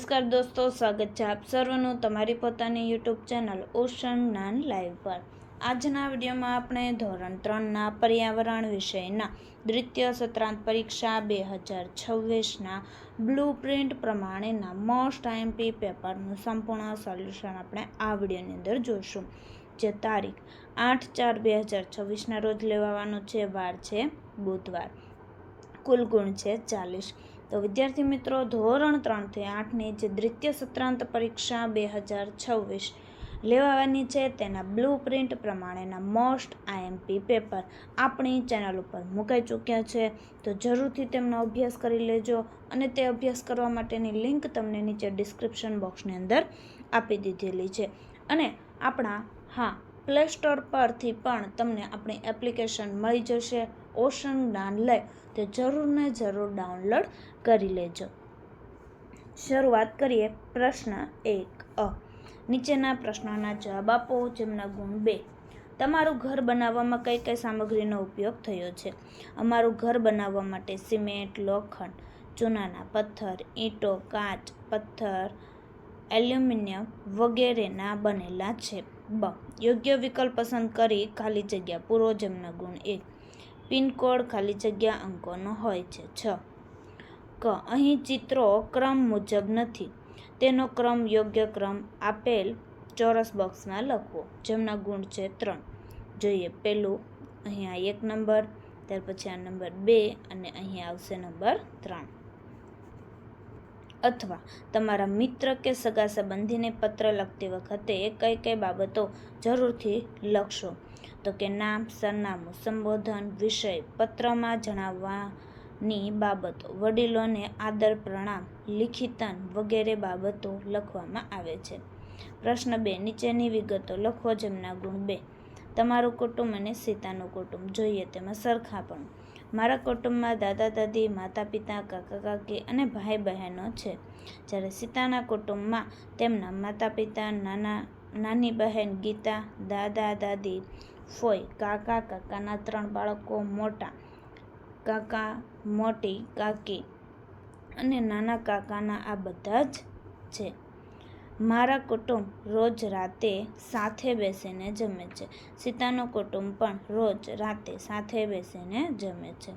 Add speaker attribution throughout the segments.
Speaker 1: નમસ્કાર દોસ્તો, સ્વાગત છે આપ સર્વનું તમારી પોતાની યુટ્યુબ ચેનલ ઓશન જ્ઞાન લાઈવ પર। આજના વિડીયોમાં આપણે ધોરણ 3ના પર્યાવરણ વિષયના દ્વિતીય સત્રાંત પરીક્ષા 2026ના બ્લુ પ્રિન્ટ પ્રમાણેના મોસ્ટ આઈએમપી પેપરનું સંપૂર્ણ સોલ્યુશન આપણે આ વિડીયોની અંદર જોઈશું, જે તારીખ 8/4/2026ના રોજ લેવાવાનું છે। વાર છે બુધવાર। કુલ ગુણ છે 40। તો વિદ્યાર્થી મિત્રો, ધોરણ 3થી 8ની જે દ્વિતીય સત્રાંત પરીક્ષા 2026 લેવાની છે તેના બ્લુ પ્રિન્ટ પ્રમાણેના મોસ્ટ આઈએમપી પેપર આપણી ચેનલ ઉપર મુકાઈ ચૂક્યા છે। તો જરૂરથી તેમનો અભ્યાસ કરી લેજો, અને તે અભ્યાસ કરવા માટેની લિંક તમને નીચે ડિસ્ક્રિપ્શન બોક્સની અંદર આપી દીધેલી છે। અને આપણા પ્લે સ્ટોર પરથી પણ તમને આપણી એપ્લિકેશન મળી જશે ઓશન જ્ઞાન લાઈવ, તે જરૂર ને જરૂર ડાઉનલોડ કરી લેજો। શરૂઆત કરીએ। પ્રશ્ન 1 નીચેના પ્રશ્નોના જવાબ આપો, જેમના ગુણ 2। તમારું ઘર બનાવવામાં કઈ કઈ સામગ્રીનો ઉપયોગ થયો છે? અમારું ઘર બનાવવા માટે સિમેન્ટ, લોખંડ, ચૂનાના પથ્થર, ઈંટો, કાચ, પથ્થર, એલ્યુમિનિયમ વગેરેના બનેલા છે। બ યોગ્ય વિકલ્પ પસંદ કરી ખાલી જગ્યા પૂરો, જેમના ગુણ 1। પિનકોડ ખાલી જગ્યા અંકોનો હોય છે। 6 ક અહીં ચિત્રો ક્રમ મુજબ નથી, તેનો ક્રમ યોગ્ય ક્રમ આપેલ ચોરસ બોક્સમાં લખવો, જેમના ગુણ છે 3। જોઈએ પેલું, અહીંયા 1 નંબર, ત્યાર પછી આ નંબર 2 અને અહીં આવશે નંબર 3। અથવા તમારા મિત્ર કે સગા સંબંધીને પત્ર લખતી વખતે કઈ કઈ બાબતો જરૂરથી લખશો? તો કે નામ, સરનામું, સંબોધન, વિષય, પત્રમાં જણાવવાની બાબતો, વડીલોને આદર પ્રણામ, લિખિતન વગેરે બાબતો લખવામાં આવે છે। પ્રશ્ન 2 નીચેની વિગતો લખો, જેમના ગુણ 2। તમારું કુટુંબ અને સીતાનું કુટુંબ। જોઈએ તેમાં સરખાપણું। મારા કુટુંબમાં દાદા દાદી, માતા પિતા, કાકા કાકી અને ભાઈ બહેનો છે, જ્યારે સીતાના કુટુંબમાં તેમના માતા પિતા, નાની બહેન ગીતા, દાદા દાદી, ફોઈ, કાકા કાકાના 3 બાળકો, મોટા કાકા, મોટી કાકી અને નાના કાકાના આ બધા જ છે। મારા કુટુંબ રોજ રાતે સાથે બેસીને જમે છે। સીતાનું કુટુંબ પણ રોજ રાતે સાથે બેસીને જમે છે।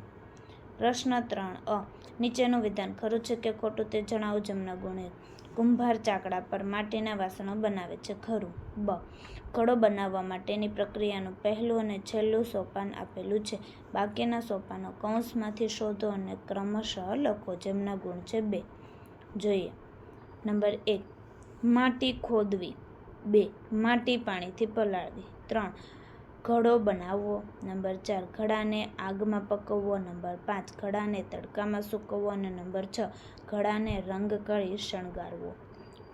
Speaker 1: પ્રશ્ન 3 નીચેનું વિધાન ખરું છે કે ખોટું તે જણાવો, જેમના ગુણ 1। કુંભાર ચાકડા પર માટીના વાસણો બનાવે છે, ખરું। બ ઘડો બનાવવા માટેની પ્રક્રિયાનું પહેલું અને છેલ્લું સોપાન આપેલું છે, બાકીના સોપાનો કૌંસમાંથી શોધો અને ક્રમશઃ લખો, જેમના ગુણ છે 2। જોઈએ નંબર 1, માટી ખોદવી। 2, માટી પાણીથી પલાળવી। 3, ઘડો બનાવવો। નંબર 4, ઘડાને આગમાં પકવવો। નંબર 5, ઘડાને તડકામાં સૂકવવો। અને નંબર 6, ઘડાને રંગ કરી શણગારવો।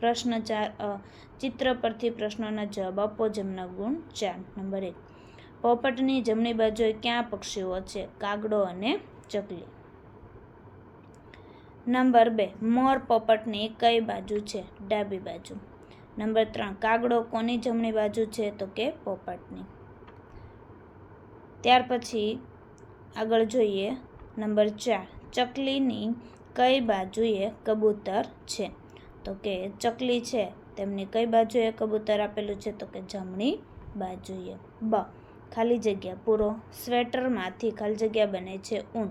Speaker 1: પ્રશ્ન 4 ચિત્ર પરથી પ્રશ્નોના જવાબ આપો, જેમના ગુણ 4। નંબર 1, પોપટની જમણી બાજુએ ક્યાં પક્ષીઓ છે? કાગડો અને ચકલી। નંબર 2, મોર પોપટની કઈ બાજુ છે? ડાબી બાજુ। નંબર 3, કાગડો કોની જમણી બાજુ છે? તો કે પોપટની। ત્યાર પછી આગળ જોઈએ નંબર 4, ચકલીની કઈ બાજુએ કબૂતર છે? તો કે ચકલી છે તેમની કઈ બાજુએ કબૂતર આપેલું છે? તો કે જમણી બાજુએ। બ ખાલી જગ્યા પૂરો। સ્વેટરમાંથી ખાલી જગ્યા બને છે ઊન।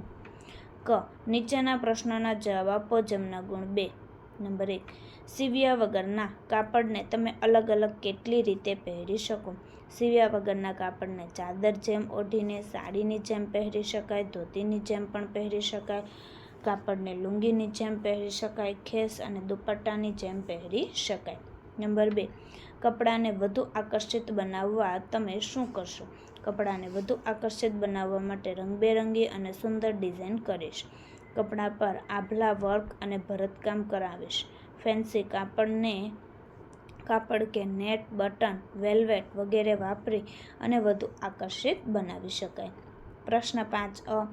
Speaker 1: ક નીચેના પ્રશ્નોના જવાબ આપો, જેમના ગુણ 2। નંબર 1, સીવ્યા વગરના કાપડને તમે અલગ અલગ કેટલી રીતે પહેરી શકો? સીવ્યા વગરના કાપડને ચાદર જેમ ઓઢીને સાડીની જેમ પહેરી શકાય, ધોતીની જેમ પણ પહેરી શકાય, કાપડને લુંગીની જેમ પહેરી શકાય, ખેસ અને દુપટ્ટાની જેમ પહેરી શકાય। નંબર 2, કપડાને વધુ આકર્ષિત બનાવવા તમે શું કરશો? કપડાને વધુ આકર્ષિત બનાવવા માટે રંગબેરંગી અને સુંદર ડિઝાઇન કરીશ, કપડા પર આભલા વર્ક અને ભરતકામ કરાવીશ, ફેન્સી કાપડ કે નેટ, બટન, વેલ્વેટ વગેરે વાપરી અને વધુ આકર્ષિત બનાવી શકાય। પ્રશ્ન 5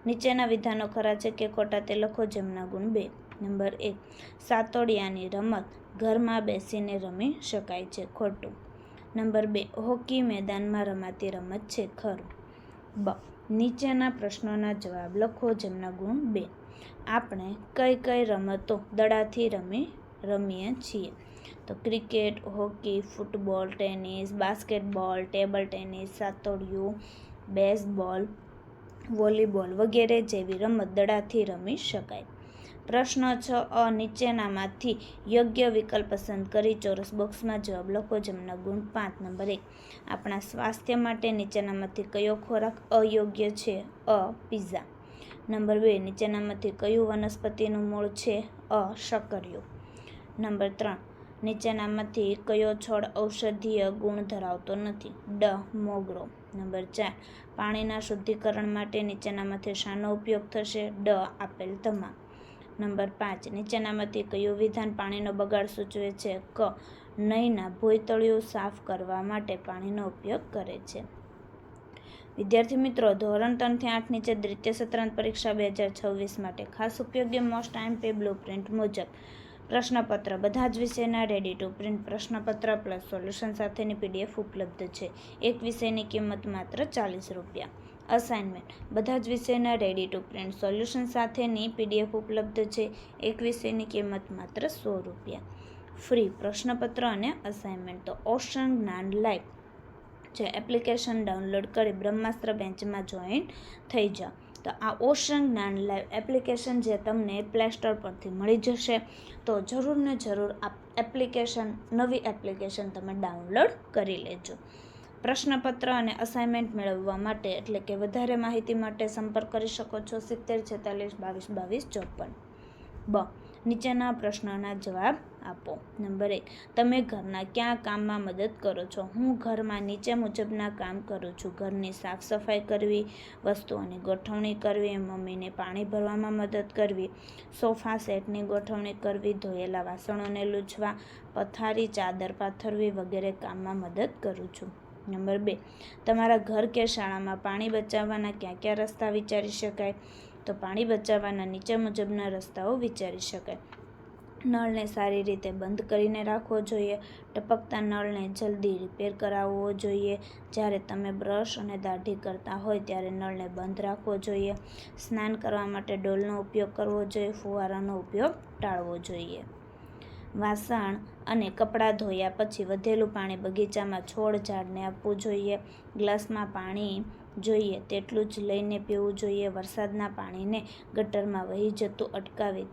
Speaker 1: નીચેના વિધાનો ખરા છે કે ખોટા તે લખો, જેમના ગુણ 2। નંબર 1, સાતોડિયાની રમત ઘરમાં બેસીને રમી શકાય છે, ખોટું। નંબર 2, હોકી મેદાનમાં રમાતી રમત છે, ખરું। બ નીચેના પ્રશ્નોના જવાબ લખો, જેમના ગુણ 2। આપણે કઈ કઈ રમતો દડાથી રમી રમીએ છીએ? તો cricket, hockey, football, tennis, basketball, table tennis, સાતોડિયું, બેઝબોલ, વોલીબોલ વગેરે જેવી રમત દડાથી રમી શકાય. પ્રશ્ન 6 નીચેનામાંથી યોગ્ય વિકલ્પ પસંદ કરી ચોરસ બોક્સમાં જવાબ લખો. જેમના ગુણ 5. નંબર 1, આપણા સ્વાસ્થ્ય માટે નીચેનામાંથી કયો ખોરાક અયોગ્ય છે? પિઝા. નંબર 2, નીચેનામાંથી કયું વનસ્પતિનું મૂળ છે? શકરિયું. નંબર 3, નીચેનામાંથી કયો છોડ ઔષધીય ગુણ ધરાવતો નથી? મોગરો. નંબર 4, પાણીના શુદ્ધિકરણ માટે નીચેનામાંથી શાનો ઉપયોગ થશે? આપેલ તમામ. નંબર 5, નીચેનામાંથી કયું વિધાન પાણીનો બગાડ સૂચવે છે? નહીંના ભોંયતળિયું સાફ કરવા માટે પાણીનો ઉપયોગ કરે છે. વિદ્યાર્થી મિત્રો, ધોરણ 3 થી 8 નીચે દ્વિતીય સત્રાંત પરીક્ષા 2026 માટે ખાસ ઉપયોગી મોસ્ટ આઈએમપી બ્લુપ્રિન્ટ મુજબ પ્રશ્નપત્ર બધા જ વિષયના રેડી ટુ પ્રિન્ટ પ્રશ્નપત્ર પ્લસ સોલ્યુશન સાથેની PDF ઉપલબ્ધ છે. એક વિષયની કિંમત માત્ર 40 રૂપિયા. અસાઇનમેન્ટ બધા જ વિષયના રેડી ટુ પ્રિન્ટ સોલ્યુશન સાથેની PDF ઉપલબ્ધ છે. એક વિષયની કિંમત માત્ર 100 રૂપિયા. ફ્રી પ્રશ્નપત્ર અને અસાઇનમેન્ટ. તો ઓશન જ્ઞાન લાઈવ જે એપ્લિકેશન ડાઉનલોડ કરી બ્રહ્માસ્ત્ર બેન્ચમાં જોઈન થઈ જાઓ. તો આ ઓશન જ્ઞાન લાઈવ એપ્લિકેશન જે તમને પ્લે સ્ટોર પરથી મળી જશે, તો જરૂર ને જરૂર આ નવી એપ્લિકેશન તમે ડાઉનલોડ કરી લેજો. પ્રશ્નપત્ર અને અસાઇનમેન્ટ મેળવવા માટે એટલે કે વધારે માહિતી માટે સંપર્ક કરી શકો છો 70 46 22 52 54. નીચેના પ્રશ્નોના જવાબ આપો. નંબર 1, તમે ઘરના કયા કામમાં મદદ કરો છો? હું ઘરમાં નીચે મુજબના કામ કરું છું. ઘરની સાફ સફાઈ કરવી, વસ્તુઓની ગોઠવણી કરવી, મમ્મીને પાણી ભરવામાં મદદ કરવી, સોફા સેટની ગોઠવણી કરવી, ધોયેલા વાસણોને લૂછવા, પથારી ચાદર પાથરવી વગેરે કામમાં મદદ કરું છું. નંબર 2, તમારા ઘર કે શાળામાં પાણી બચાવવાના કયા રસ્તા વિચારી શકાય? તો પાણી બચાવવાના નીચે મુજબના રસ્તાઓ વિચારી શકાય. નળને સારી રીતે બંધ કરીને રાખવો જોઈએ. ટપકતા નળને જલ્દી રિપેર કરાવવો જોઈએ. જ્યારે તમે બ્રશ અને દાઢી કરતા હોય ત્યારે નળને બંધ રાખવો જોઈએ. સ્નાન કરવા માટે ડોલનો ઉપયોગ કરવો જોઈએ. ફુવારાનો ઉપયોગ ટાળવો જોઈએ. વાસણ અને કપડાં ધોયા પછી વધેલું પાણી બગીચામાં છોડ ઝાડને આપવું જોઈએ. ગ્લાસમાં પાણી જોઈએ તેટલું જ લઈને પીવું જોઈએ. વરસાદના પાણીને ગટરમાં વહી જતું અટકાવી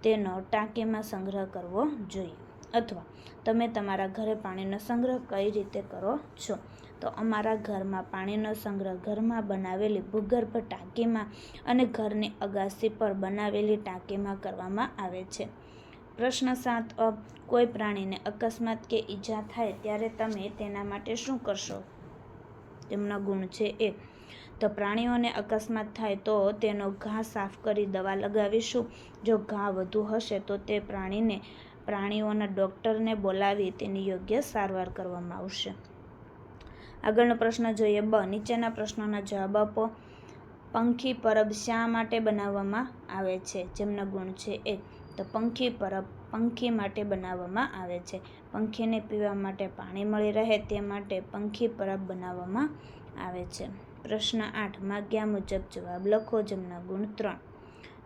Speaker 1: તેનો ટાંકીમાં સંગ્રહ કરવો જોઈએ. અથવા તમે તમારા ઘરે પાણીનો સંગ્રહ કઈ રીતે કરો છો? તો અમારા ઘરમાં પાણીનો સંગ્રહ ઘરમાં બનાવેલી ભૂગર્ભ ટાંકીમાં અને ઘરની અગાસી પર બનાવેલી ટાંકીમાં કરવામાં આવે છે. પ્રશ્ન 7 કોઈ પ્રાણીને અકસ્માત કે ઈજા થાય ત્યારે તમે તેના માટે શું કરશો? તેમનો ગુણ છે 1, તો પ્રાણીઓને અકસ્માત થાય તો તેનો ઘા સાફ કરી દવા લગાવીશું. જો ઘા વધુ હશે તો તે પ્રાણીઓના ડૉક્ટરને બોલાવી તેની યોગ્ય સારવાર કરવામાં આવશે. આગળનો પ્રશ્ન જોઈએ. નીચેના પ્રશ્નોના જવાબ આપો. પંખી પરબ શા માટે બનાવવામાં આવે છે? જેમના ગુણ છે 1, તો પંખી પરબ પંખી માટે બનાવવામાં આવે છે. પંખીને પીવા માટે પાણી મળી રહે તે માટે પંખી પરબ બનાવવામાં આવે છે. પ્રશ્ન 8, માગ્યા મુજબ જવાબ લખો. જેમના ગુણ 3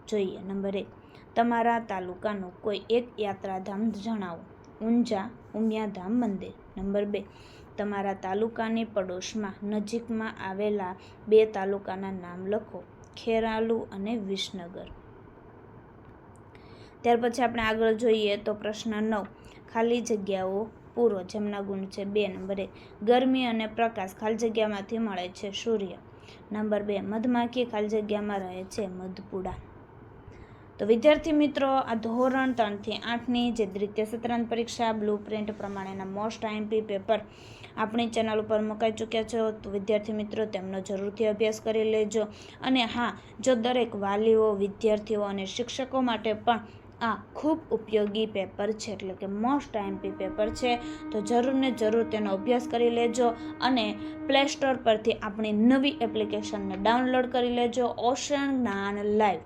Speaker 1: જોઈએ. નંબર 1, તમારા તાલુકાનું કોઈ એક યાત્રાધામ જણાવો. ઊંઝા ઉમિયાધામ મંદિર. નંબર 2, તમારા તાલુકાની પડોશમાં નજીકમાં આવેલા 2 તાલુકાના નામ લખો. ખેરાલુ અને વિસનગર. ત્યાર પછી આપણે આગળ જોઈએ તો પ્રશ્ન 9, ખાલી જગ્યાઓ પૂરો. જેમના ગુણ છે 2. નંબર 1, ગરમી અને પ્રકાશ ખાલી જગ્યામાંથી મળે છે. સૂર્ય. નંબર 2, મધમાખી ખાલી જગ્યામાં રહે છે. મધપૂડા. તો વિદ્યાર્થી મિત્રો, આ ધોરણ 3 થી 8ની જે દ્વિતીય સત્રાંત પરીક્ષા બ્લુપ્રિન્ટ પ્રમાણેના મોસ્ટ આઈએમપી પેપર આપણી ચેનલ ઉપર મુકાઈ ચૂક્યા છો. તો વિદ્યાર્થી મિત્રો તેમનો જરૂરથી અભ્યાસ કરી લેજો. અને હા, જો દરેક વાલીઓ, વિદ્યાર્થીઓ અને શિક્ષકો માટે પણ આ ખૂબ ઉપયોગી પેપર છે, એટલે કે મોસ્ટ આઈએમપી પેપર છે, તો જરૂર ને જરૂર તેનો અભ્યાસ કરી લેજો અને પ્લે સ્ટોર પરથી આપણી નવી એપ્લિકેશનને ડાઉનલોડ કરી લેજો, ઓશન જ્ઞાન લાઈવ.